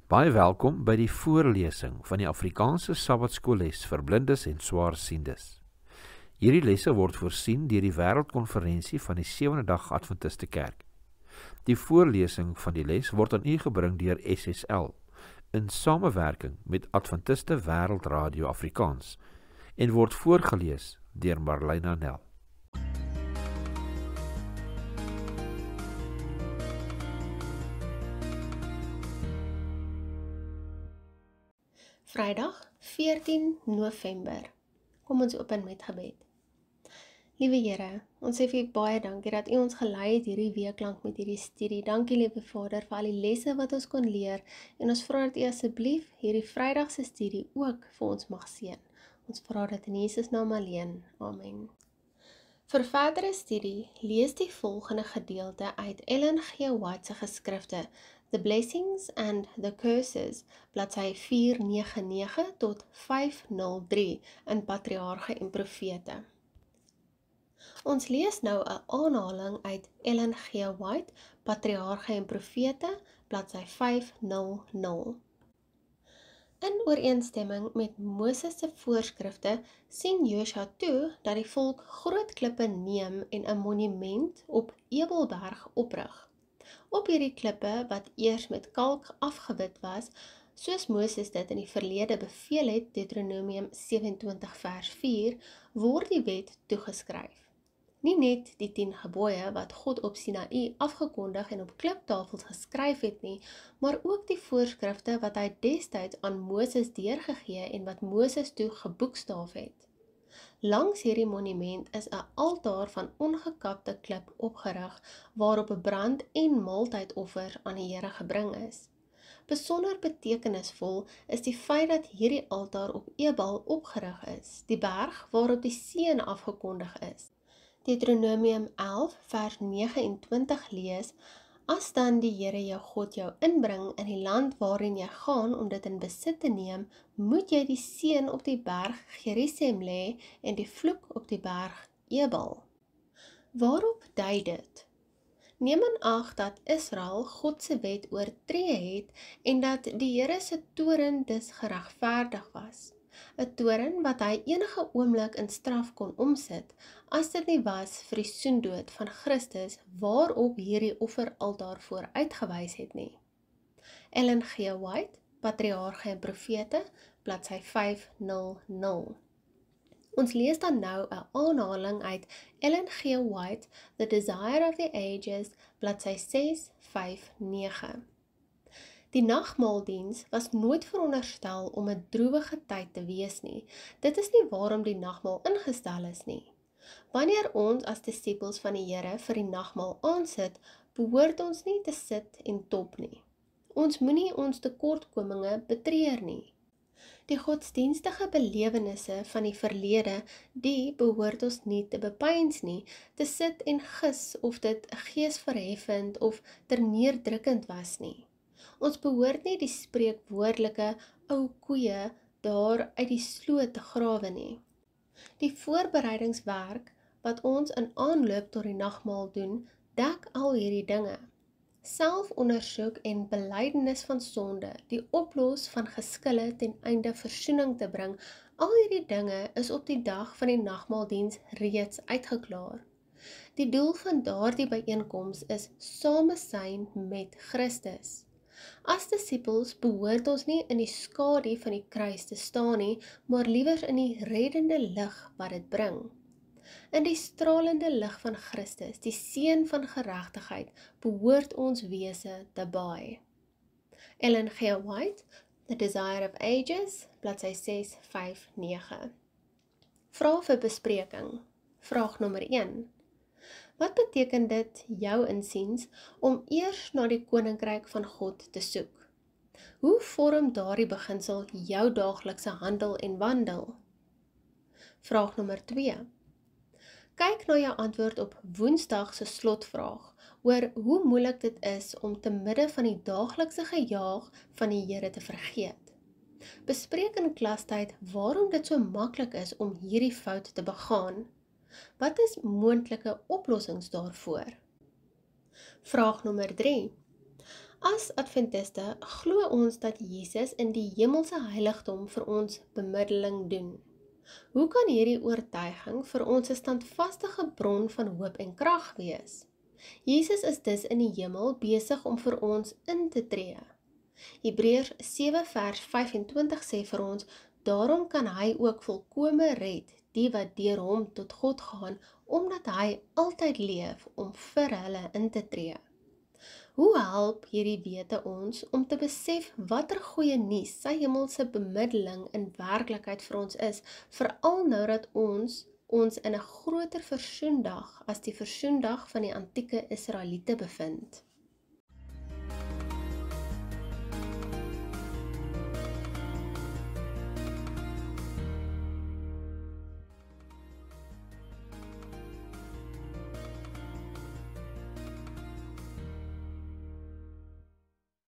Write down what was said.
Baie welkom by die voorlesing van die Afrikaanse Sabbatskoolles vir blindes en swaarsiendes. Hierdie lesse word voorsien deur die Wêreldkonferensie van die Sewende Dag Adventiste Kerk. Die voorlesing van die les word aan u gebring deur SSL in samewerking met Adventiste Wêreldradio Afrikaans en word voorgelees deur Marlena Nel. Vrydag 14 November. Kom ons open met gebed. Liewe Here, ons sê vir u baie dankie dat u ons gelei het hierdie week lank met hierdie studie. Dankie liewe Vader vir al die lesse wat ons kon leer en ons vra dat u asseblief hierdie Vrydagse studie ook vir ons mag seën. Ons vra dit in Jesus naam alleen. Amen. Vir verdere studie lees die volgende gedeelte uit Ellen G. White se geskrifte The Blessings and the Curses, bladsy 499 tot 503 in Patriarge en Profete. Ons lees nou 'n aanhaling uit Ellen G. White, Patriarge en Profete, bladsy 500. In ooreenstemming met Moses se voorskrifte sien Josua toe dat die volk groot klippe neem en 'n monument op Ebelberg oprig. Op hierdie klippe, wat eers met kalk afgewit was, soos Moses dit in die verlede beveel het, Deuteronomium 27 vers 4, word die wet toegeskryf. Nie net die 10 gebooie wat God op Sinaï afgekondig en op kliptafels geskryf het nie, maar ook die voorskrifte wat hy destyds aan Moses deurgegee en wat Moses toe geboekstaaf het. Langs hierdie monument is 'n altaar van ongekapte klip opgerig, waarop 'n brand- en maaltydoffer aan die Here gebring is. Besonder betekenisvol is die feit dat hierdie altaar op Ebal opgerig is, die berg waarop die seën afgekondig is. Deuteronomium 11 vers 29 lees: As dan die Here jou God jou inbring in die land waarin jy gaan om dit in besit te neem, moet jy die seën op die berg Gerizim lê en die vloek op die berg Ebal. Waarop dui dit? Neem in ag dat Israel God se wet oortree het en dat die Here se toorn dus geregverdig was. 'n toorn wat hy enige oomblik in straf kon omsit, as dit nie was vir die soendood van Christus waarop hierdie offeraltaar voor uitgewys het nie. Ellen G. White, Patriarge en Profete, bladsy 500. Ons lees dan nou 'n aanhaling uit Ellen G. White, The Desire of the Ages, bladsy 659. Die nagmaaldiens was nooit veronderstel om 'n droewige tyd te wees nie. Dit is nie waarom die nagmaal ingestel is nie. Wanneer ons as disippels van die Here vir die nagmaal aansit, behoort ons nie te sit en top nie. Ons moenie ons tekortkominge betreur nie. Die godsdienstige belewennisse van die verlede, die behoort ons nie te bepeins nie, te sit en gis of dit geesverheffend of terneerdrukkend was nie. Ons behoort nie die spreekwoordelike ou koeie daar uit die sloot te grawe nie. Die voorbereidingswerk wat ons in aanloop tot die nagmaal doen, dek al hierdie dinge. Selfondersoek en belydenis van sonde, die oplos van geskille ten einde versoening te bring, al hierdie dinge is op die dag van die nagmaaldiens reeds uitgeklaar. Die doel van daardie byeenkoms is samesyn met Christus. As disippels behoort ons nie in die skadu van die kruis te staan nie, maar liewer in die reddende lig wat dit bring. In die stralende lig van Christus, die seën van geregtigheid, behoort ons wese te baai. Ellen G. White, The Desire of Ages, bladsy 659. Vraag vir bespreking. Vraag nommer 1. Wat beteken dit jou insiens om eers na die koninkryk van God te soek? Hoe vorm daardie beginsel jou daaglikse handel en wandel? Vraag nommer 2. Kyk na jou antwoord op Woensdag se slotvraag oor hoe moeilik dit is om te midde van die daaglikse gejaag van die Here te vergeet. Bespreek in klastyd waarom dit so maklik is om hierdie fout te begaan. Wat is moontlike oplossings daarvoor? Vraag nommer 3. As Adventiste glo ons dat Jesus in die hemelse heiligdom vir ons bemiddeling doen. Hoe kan hierdie oortuiging vir ons 'n standvastige bron van hoop en krag wees? Jesus is dus in die hemel besig om vir ons in te tree. Hebreërs 7 vers 25 sê vir ons, daarom kan hy ook volkome red, die wat deur hom tot God gaan, omdat hy altyd leef om vir hulle in te tree. Hoe help hierdie wete ons om te besef watter goeie nuus sy hemelse bemiddeling in werklikheid vir ons is, veral nou dat ons in 'n groter versoendag as die versoendag van die antieke Israeliete bevind?